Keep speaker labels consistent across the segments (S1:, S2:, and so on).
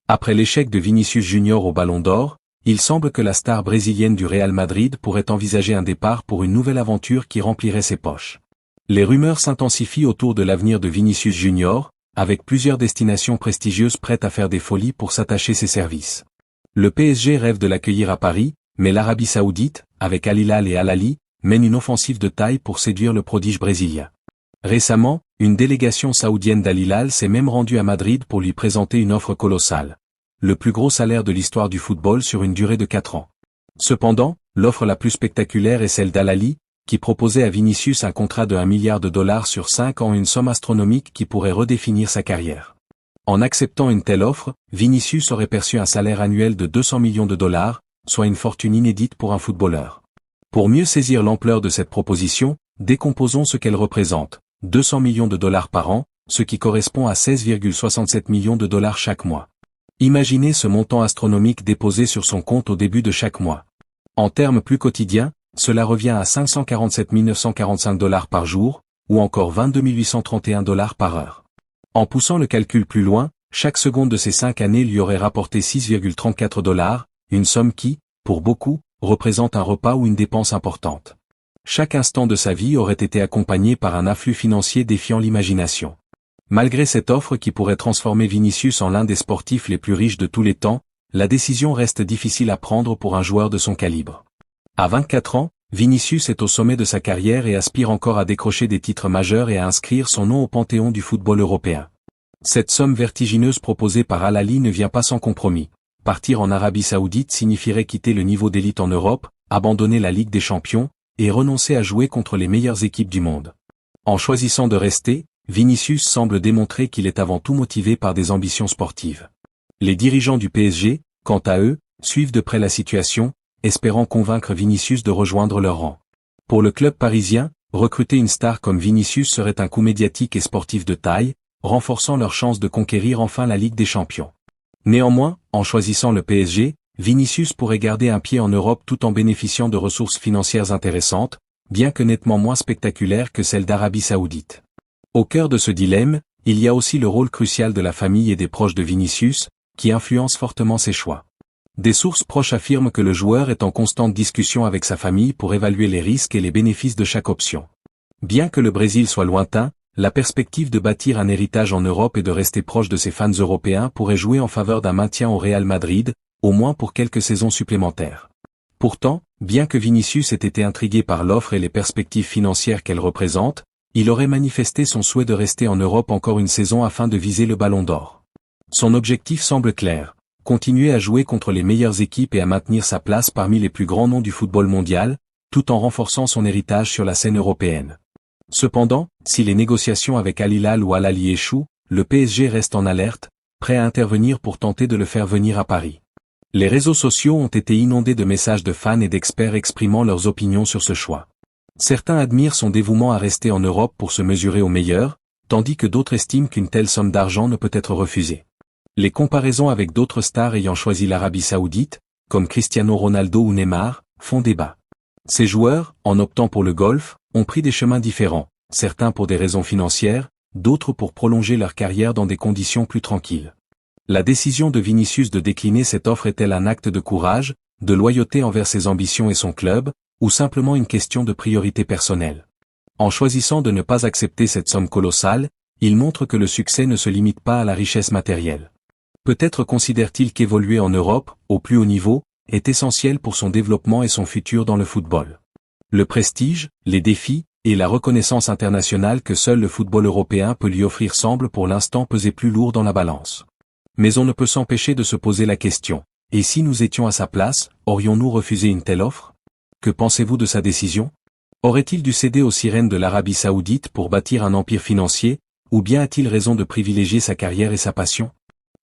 S1: Après l'échec de Vinicius Junior au Ballon d'Or, il semble que la star brésilienne du Real Madrid pourrait envisager un départ pour une nouvelle aventure qui remplirait ses poches. Les rumeurs s'intensifient autour de l'avenir de Vinicius Junior, avec plusieurs destinations prestigieuses prêtes à faire des folies pour s'attacher ses services. Le PSG rêve de l'accueillir à Paris, mais l'Arabie Saoudite, avec Al Hilal et Al Ahly, mène une offensive de taille pour séduire le prodige brésilien. Récemment, une délégation saoudienne d'Al Hilal s'est même rendue à Madrid pour lui présenter une offre colossale. Le plus gros salaire de l'histoire du football sur une durée de 4 ans. Cependant, l'offre la plus spectaculaire est celle d'Al Ahly, qui proposait à Vinicius un contrat de $1 milliard sur 5 ans, une somme astronomique qui pourrait redéfinir sa carrière. En acceptant une telle offre, Vinicius aurait perçu un salaire annuel de $200 millions, soit une fortune inédite pour un footballeur. Pour mieux saisir l'ampleur de cette proposition, décomposons ce qu'elle représente, $200 millions par an, ce qui correspond à 16,67 millions chaque mois. Imaginez ce montant astronomique déposé sur son compte au début de chaque mois. En termes plus quotidiens, cela revient à $547 945 par jour, ou encore $22 831 par heure. En poussant le calcul plus loin, chaque seconde de ces 5 années lui aurait rapporté $6,34, une somme qui, pour beaucoup, représente un repas ou une dépense importante. Chaque instant de sa vie aurait été accompagné par un afflux financier défiant l'imagination. Malgré cette offre qui pourrait transformer Vinicius en l'un des sportifs les plus riches de tous les temps, la décision reste difficile à prendre pour un joueur de son calibre. À 24 ans, Vinicius est au sommet de sa carrière et aspire encore à décrocher des titres majeurs et à inscrire son nom au panthéon du football européen. Cette somme vertigineuse proposée par Al Ahly ne vient pas sans compromis. Partir en Arabie Saoudite signifierait quitter le niveau d'élite en Europe, abandonner la Ligue des Champions, et renoncer à jouer contre les meilleures équipes du monde. En choisissant de rester, Vinicius semble démontrer qu'il est avant tout motivé par des ambitions sportives. Les dirigeants du PSG, quant à eux, suivent de près la situation, espérant convaincre Vinicius de rejoindre leur rang. Pour le club parisien, recruter une star comme Vinicius serait un coup médiatique et sportif de taille, renforçant leurs chances de conquérir enfin la Ligue des Champions. Néanmoins, en choisissant le PSG, Vinicius pourrait garder un pied en Europe tout en bénéficiant de ressources financières intéressantes, bien que nettement moins spectaculaires que celles d'Arabie Saoudite. Au cœur de ce dilemme, il y a aussi le rôle crucial de la famille et des proches de Vinicius, qui influencent fortement ses choix. Des sources proches affirment que le joueur est en constante discussion avec sa famille pour évaluer les risques et les bénéfices de chaque option. Bien que le Brésil soit lointain, la perspective de bâtir un héritage en Europe et de rester proche de ses fans européens pourrait jouer en faveur d'un maintien au Real Madrid, au moins pour quelques saisons supplémentaires. Pourtant, bien que Vinicius ait été intrigué par l'offre et les perspectives financières qu'elle représente, il aurait manifesté son souhait de rester en Europe encore une saison afin de viser le Ballon d'Or. Son objectif semble clair. Continuer à jouer contre les meilleures équipes et à maintenir sa place parmi les plus grands noms du football mondial, tout en renforçant son héritage sur la scène européenne. Cependant, si les négociations avec Al Hilal ou Al Ahly échouent, le PSG reste en alerte, prêt à intervenir pour tenter de le faire venir à Paris. Les réseaux sociaux ont été inondés de messages de fans et d'experts exprimant leurs opinions sur ce choix. Certains admirent son dévouement à rester en Europe pour se mesurer aux meilleurs, tandis que d'autres estiment qu'une telle somme d'argent ne peut être refusée. Les comparaisons avec d'autres stars ayant choisi l'Arabie Saoudite, comme Cristiano Ronaldo ou Neymar, font débat. Ces joueurs, en optant pour le golf, ont pris des chemins différents, certains pour des raisons financières, d'autres pour prolonger leur carrière dans des conditions plus tranquilles. La décision de Vinicius de décliner cette offre est-elle un acte de courage, de loyauté envers ses ambitions et son club, ou simplement une question de priorité personnelle? En choisissant de ne pas accepter cette somme colossale, il montre que le succès ne se limite pas à la richesse matérielle. Peut-être considère-t-il qu'évoluer en Europe, au plus haut niveau, est essentiel pour son développement et son futur dans le football. Le prestige, les défis, et la reconnaissance internationale que seul le football européen peut lui offrir semblent pour l'instant peser plus lourd dans la balance. Mais on ne peut s'empêcher de se poser la question, et si nous étions à sa place, aurions-nous refusé une telle offre? Que pensez-vous de sa décision? Aurait-il dû céder aux sirènes de l'Arabie Saoudite pour bâtir un empire financier, ou bien a-t-il raison de privilégier sa carrière et sa passion?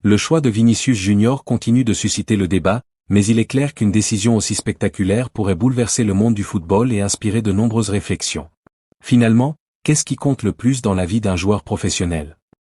S1: Le choix de Vinicius Junior continue de susciter le débat, mais il est clair qu'une décision aussi spectaculaire pourrait bouleverser le monde du football et inspirer de nombreuses réflexions. Finalement, qu'est-ce qui compte le plus dans la vie d'un joueur professionnel?